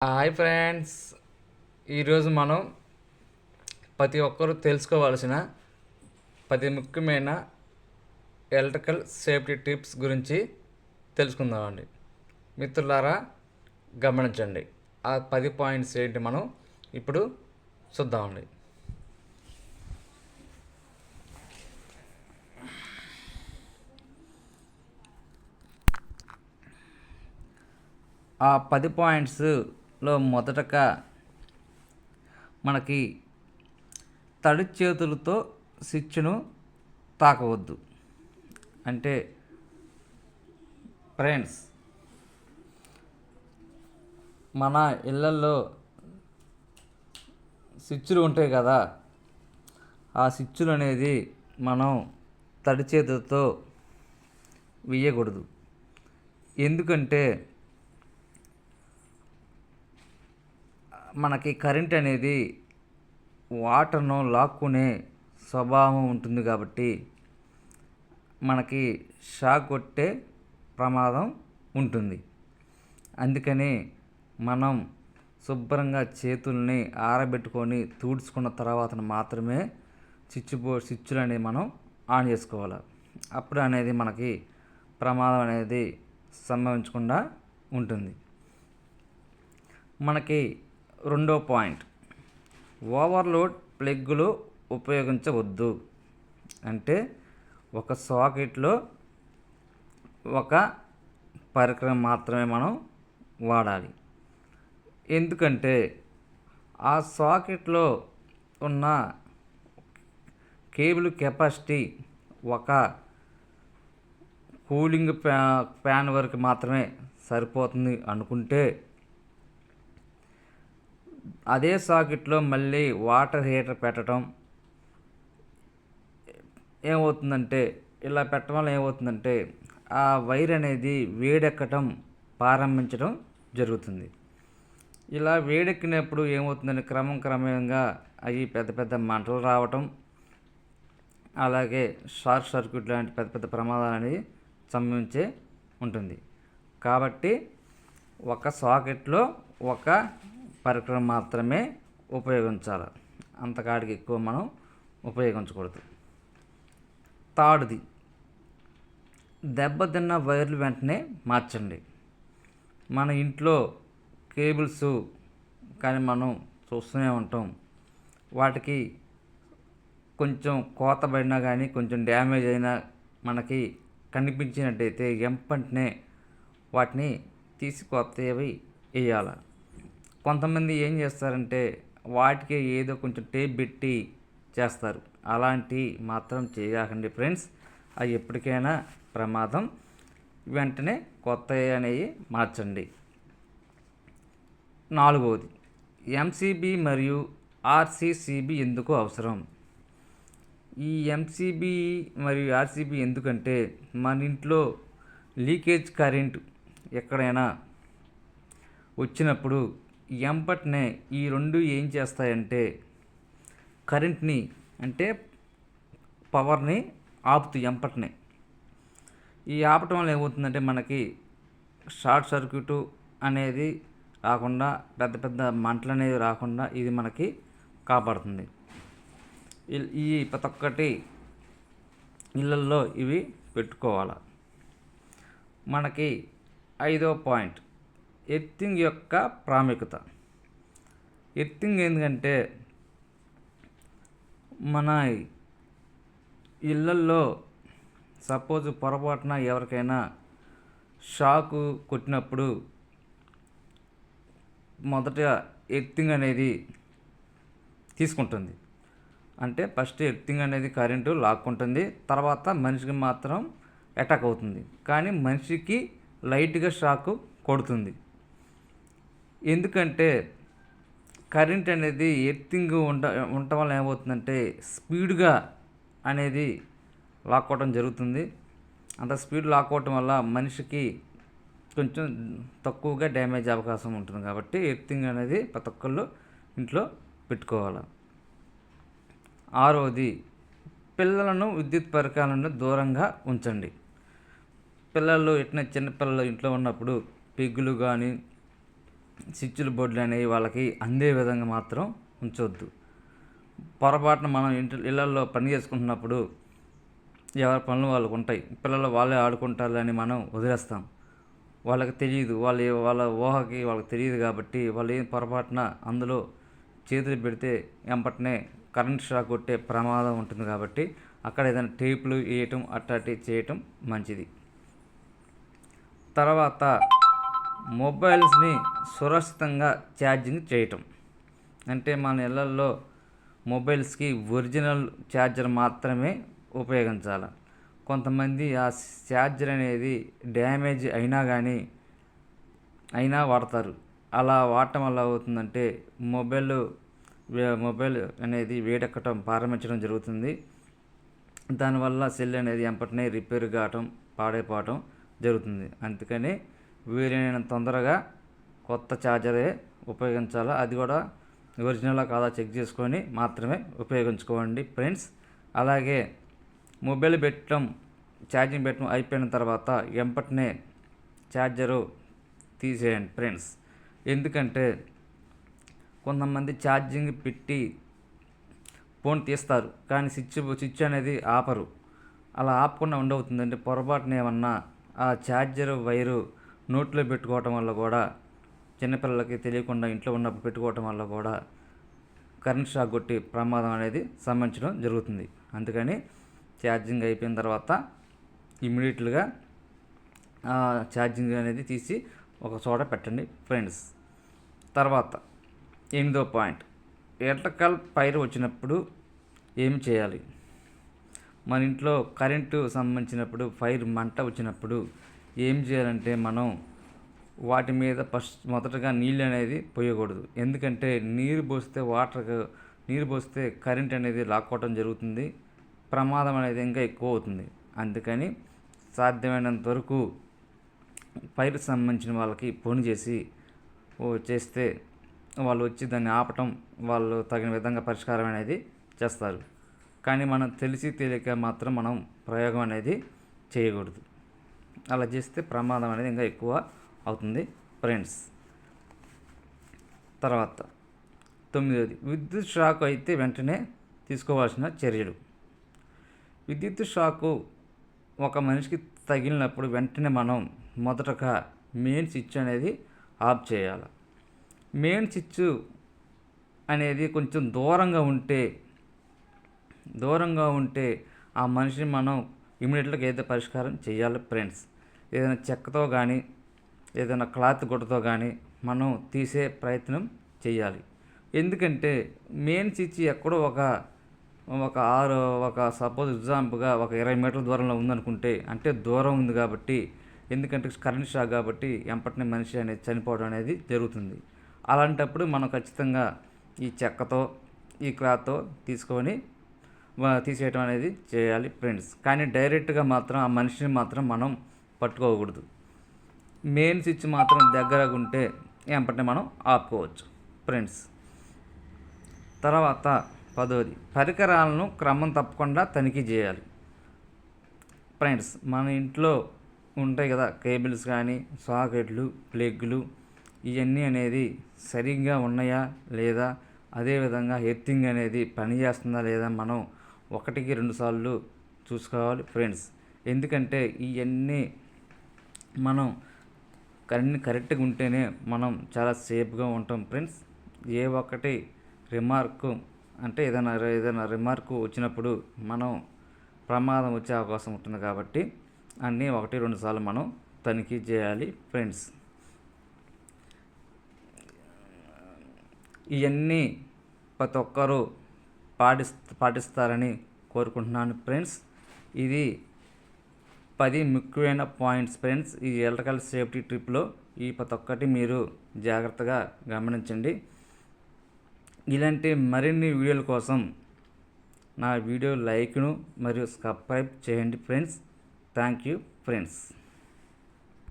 Hi friends, ఈరోజు మనం ప్రతి ఒక్కరూ తెలుసుకోవాల్సిన 10 ముఖ్యమైన ఎలక్ట్రికల్ సేఫ్టీ టిప్స్ గురించి తెలుసుకుందామండి. మిత్రులారా, గమనించండి. ఆ 10 పాయింట్స్ ఏంటి మనం ఇప్పుడు చూద్దామండి. ఆ 10 పాయింట్స్లో మొదటగా మనకి తడి చేతులతో స్విచ్ను తాకవద్దు. అంటే ఫ్రెండ్స్, మన ఇళ్ళల్లో స్విచ్లు ఉంటాయి కదా, ఆ స్విచ్లు అనేది మనం తడి చేతులతో వేయకూడదు. ఎందుకంటే మనకి కరెంట్ అనేది వాటర్ను లాక్కునే స్వభావం ఉంటుంది కాబట్టి మనకి షాక్ కొట్టే ప్రమాదం ఉంటుంది. అందుకని మనం శుభ్రంగా చేతుల్ని ఆరబెట్టుకొని తుడుచుకున్న తర్వాత మాత్రమే స్విచ్లు అనేవి మనం ఆన్ చేసుకోవాలి. అప్పుడు అనేది మనకి ప్రమాదం అనేది సంభవించకుండా ఉంటుంది. మనకి రెండో పాయింట్, ఓవర్లోడ్ ప్లగ్గులు ఉపయోగించవద్దు. అంటే ఒక సాకెట్లో ఒక పరికరం మాత్రమే మనం వాడాలి. ఎందుకంటే ఆ సాకెట్లో ఉన్న కేబుల్ కెపాసిటీ ఒక కూలింగ్ ఫ్యాన్ వరకు మాత్రమే సరిపోతుంది అనుకుంటే, అదే సాకెట్లో మళ్ళీ వాటర్ హీటర్ పెట్టడం ఏమవుతుందంటే, ఇలా పెట్టడం వల్ల ఏమవుతుందంటే ఆ వైర్ అనేది వేడెక్కటం ప్రారంభించడం జరుగుతుంది. ఇలా వేడెక్కినప్పుడు ఏమవుతుందంటే క్రమంగా అవి పెద్ద పెద్ద మంటలు రావటం, అలాగే షార్ట్ సర్క్యూట్ లాంటి పెద్ద పెద్ద ప్రమాదాలు అనేవి సంభవించే ఉంటుంది. కాబట్టి ఒక సాకెట్లో ఒక పరికరం మాత్రమే ఉపయోగించాలి. అంతకాడికి ఎక్కువ మనం ఉపయోగించకూడదు. తాడుది, దెబ్బతిన్న వైర్లు వెంటనే మార్చండి. మన ఇంట్లో కేబుల్స్ కానీ మనం చూస్తూనే ఉంటాం. వాటికి కొంచెం కోత పడినా కానీ, కొంచెం డ్యామేజ్ అయినా మనకి కనిపించినట్టయితే వెంటనే వాటిని తీసి కొత్తవి వేయాలి. కొంతమంది ఏం చేస్తారంటే వాటికి ఏదో కొంచెం టేప్ పెట్టి చేస్తారు. అలాంటి మాత్రం చేయకండి ఫ్రెండ్స్. అవి ఎప్పటికైనా ప్రమాదం. వెంటనే కొత్తవి అనేవి మార్చండి. నాలుగవది, ఎంసీబీ మరియు ఆర్సీసీబీ ఎందుకు అవసరం? ఈ ఎంసీబీ మరియు ఆర్సీబీ ఎందుకంటే మన ఇంట్లో లీకేజ్ కరెంట్ ఎక్కడైనా వచ్చినప్పుడు వెంటనే ఈ రెండు ఏం చేస్తాయంటే కరెంట్ని, అంటే పవర్ని ఆపుతూ వెంటనే. ఈ ఆపటం వల్ల ఏమవుతుందంటే మనకి షార్ట్ సర్క్యూట్ అనేది రాకుండా, పెద్ద పెద్ద మంటలు అనేవి రాకుండా ఇది మనకి కాపాడుతుంది. ఈ ప్రతి ఒక్కటి ఇళ్ళల్లో ఇవి పెట్టుకోవాలి. మనకి ఐదో పాయింట్, ఎర్తింగ్ యొక్క ప్రాముఖ్యత. ఎర్తింగ్ ఎందుకంటే మన ఇళ్ళల్లో సపోజ్ పొరపాటున ఎవరికైనా షాకు కొట్టినప్పుడు మొదట ఎర్తింగ్ అనేది తీసుకుంటుంది. అంటే ఫస్ట్ ఎర్తింగ్ అనేది కరెంటు లాక్కుంటుంది, తర్వాత మనిషికి మాత్రం అటాక్ అవుతుంది. కానీ మనిషికి లైట్గా షాకు కొడుతుంది. ఎందుకంటే కరెంట్ అనేది ఎర్తింగ్ ఉండటం వల్ల ఏమవుతుందంటే స్పీడ్గా అనేది లాక్కోవడం జరుగుతుంది. అంత స్పీడ్ లాక్కోవటం వల్ల మనిషికి కొంచెం తక్కువగా డ్యామేజ్ అవకాశం ఉంటుంది. కాబట్టి ఎర్తింగ్ అనేది ప్రతి ఒక్కళ్ళు ఇంట్లో పెట్టుకోవాలి. ఆరవది, పిల్లలను విద్యుత్ పరికరాలను దూరంగా ఉంచండి. పిల్లలు చిన్నపిల్లలు ఇంట్లో ఉన్నప్పుడు పెగ్గులు కానీ స్విచ్ల బోర్డులు అనేవి వాళ్ళకి అందే విధంగా మాత్రం ఉంచవద్దు. పొరపాటున మనం ఇళ్ళల్లో పని చేసుకుంటున్నప్పుడు ఎవరి పనులు వాళ్ళకు ఉంటాయి, పిల్లలు వాళ్ళే ఆడుకుంటారని మనం వదిలేస్తాం. వాళ్ళకి తెలియదు, వాళ్ళ ఊహకి వాళ్ళకి తెలియదు కాబట్టి వాళ్ళు ఏం పొరపాటున అందులో చేతులు పెడితే వెంపటనే కరెంట్ షాక్ కొట్టే ప్రమాదం ఉంటుంది. కాబట్టి అక్కడ ఏదైనా టేపులు వేయటం అట్లాంటివి చేయటం మంచిది. తర్వాత మొబైల్స్ని సురక్షితంగా ఛార్జింగ్ చేయటం. అంటే మన ఇళ్ళల్లో మొబైల్స్కి ఒరిజినల్ ఛార్జర్ మాత్రమే ఉపయోగించాలి. కొంతమంది ఆ ఛార్జర్ అనేది డ్యామేజ్ అయినా వాడతారు. అలా వాడటం వల్ల అవుతుందంటే మొబైల్ అనేది వేడెక్కటం ప్రారంభించడం జరుగుతుంది. దానివల్ల సెల్ అనేది వెంపటనే రిపేర్ కావటం, పాడైపోవటం జరుగుతుంది. అందుకని వీలైనంత తొందరగా కొత్త ఛార్జరే ఉపయోగించాలి. అది కూడా ఒరిజినల్ కాదా చెక్ చేసుకొని మాత్రమే ఉపయోగించుకోండి ఫ్రెండ్స్. అలాగే మొబైల్ ఛార్జింగ్ పెట్టడం అయిపోయిన తర్వాత వెంపటనే ఛార్జరు తీసేయండి ఫ్రెండ్స్. ఎందుకంటే కొంతమంది ఛార్జింగ్ పెట్టి ఫోన్ తీస్తారు కానీ స్విచ్ అనేది ఆపరు. అలా ఆపకుండా ఉండవుతుందంటే పొరపాటున ఏమన్నా ఆ ఛార్జర్ వైరు నోట్లో పెట్టుకోవటం వల్ల కూడా, చిన్నపిల్లలకి తెలియకుండా ఇంట్లో ఉన్నప్పుడు పెట్టుకోవటం వల్ల కూడా కరెంట్ షాక్ కొట్టి ప్రమాదం అనేది సంభవించడం జరుగుతుంది. అందుకని ఛార్జింగ్ అయిపోయిన తర్వాత ఇమ్మీడియట్గా ఛార్జింగ్ అనేది తీసి ఒక చోట పెట్టండి ఫ్రెండ్స్. తర్వాత 8వ పాయింట్, ఎలక్ట్రికల్ ఫైర్ వచ్చినప్పుడు ఏం చేయాలి? మన ఇంట్లో కరెంటు సంబంధించినప్పుడు ఫైర్ మంట వచ్చినప్పుడు ఏం చేయాలంటే మనం వాటి మీద మొదటగా నీళ్ళు అనేది పోయకూడదు. ఎందుకంటే నీరు పోస్తే కరెంట్ అనేది లాక్కోవటం జరుగుతుంది, ప్రమాదం అనేది ఇంకా ఎక్కువ అవుతుంది. అందుకని సాధ్యమైనంత వరకు ఫైర్కి సంబంధించిన వాళ్ళకి ఫోన్ చేస్తే వాళ్ళు వచ్చి దాన్ని ఆపటం, వాళ్ళు తగిన విధంగా పరిష్కారం అనేది చేస్తారు. కానీ మనం తెలియక మాత్రం మనం ప్రయోగం అనేది చేయకూడదు. అలా చేస్తే ప్రమాదం అనేది ఇంకా ఎక్కువ అవుతుంది ఫ్రెండ్స్. తర్వాత 9వది, విద్యుత్ షాక్ అయితే వెంటనే తీసుకోవాల్సిన చర్యలు. విద్యుత్ షాకు ఒక మనిషికి తగిలినప్పుడు వెంటనే మనం మొదటగా మెయిన్ స్విచ్ అనేది ఆఫ్ చేయాలి. మెయిన్ స్విచ్ అనేది కొంచెం దూరంగా ఉంటే ఆ మనిషిని మనం ఇమీడియట్గా ఏదో పరిష్కారం చేయాలి ఫ్రెండ్స్. ఏదైనా చెక్కతో కానీ ఏదైనా క్లాత్ గుడ్డతో కానీ మనం తీసే ప్రయత్నం చేయాలి. ఎందుకంటే మెయిన్ స్విచ్ ఎక్కడో ఒక సపోజ్ ఎగ్జాంపుల్గా ఒక 20 మీటర్ల దూరంలో ఉందనుకుంటే, అంటే దూరం ఉంది కాబట్టి, ఎందుకంటే కరెంట్ షాక్ కాబట్టి వెంపటనే మనిషి అనేది చనిపోవడం అనేది జరుగుతుంది. అలాంటప్పుడు మనం ఖచ్చితంగా ఈ చెక్కతో ఈ క్లాత్తో తీసేయటం అనేది చేయాలి ఫ్రెండ్స్. కానీ డైరెక్ట్గా మాత్రం ఆ మనిషిని మాత్రం మనం పట్టుకోకూడదు. మెయిన్ స్విచ్ మాత్రం దగ్గరగా ఉంటే వెంపటనే మనం ఆపుకోవచ్చు ఫ్రెండ్స్. తర్వాత 10వది, పరికరాలను క్రమం తప్పకుండా తనిఖీ చేయాలి ఫ్రెండ్స్. మన ఇంట్లో ఉంటాయి కదా కేబుల్స్ కానీ, సాకెట్లు, ప్లగ్లు, ఇవన్నీ అనేది సరిగ్గా ఉన్నాయా లేదా, అదేవిధంగా ఎర్తింగ్ అనేది పనిచేస్తుందా లేదా మనం 1కి 2 సార్లు చూసుకోవాలి ఫ్రెండ్స్. ఎందుకంటే ఇవన్నీ మనం కరెక్ట్గా ఉంటేనే మనం చాలా సేఫ్గా ఉంటాం ఫ్రెండ్స్. ఏ ఒక్కటి రిమార్కు అంటే ఏదైనా రిమార్కు వచ్చినప్పుడు మనం ప్రమాదం వచ్చే అవకాశం ఉంటుంది. కాబట్టి అన్నీ 1-2 సార్లు మనం తనిఖీ చేయాలి ఫ్రెండ్స్. ఇవన్నీ ప్రతి ఒక్కరూ పాటిస్తారని కోరుకుంటున్నాను ఫ్రెండ్స్. ఇది 10 ముఖ్యమైన పాయింట్స్ ఫ్రెండ్స్. ఈ ఎలక్ట్రికల్ సేఫ్టీ ట్రిప్లో ఈ ప్రతి ఒక్కటి మీరు జాగ్రత్తగా గమనించండి. ఇలాంటి మరిన్ని వీడియోల కోసం నా వీడియో లైక్ను మరియు సబ్స్క్రైబ్ చేయండి ఫ్రెండ్స్. Thank you friends.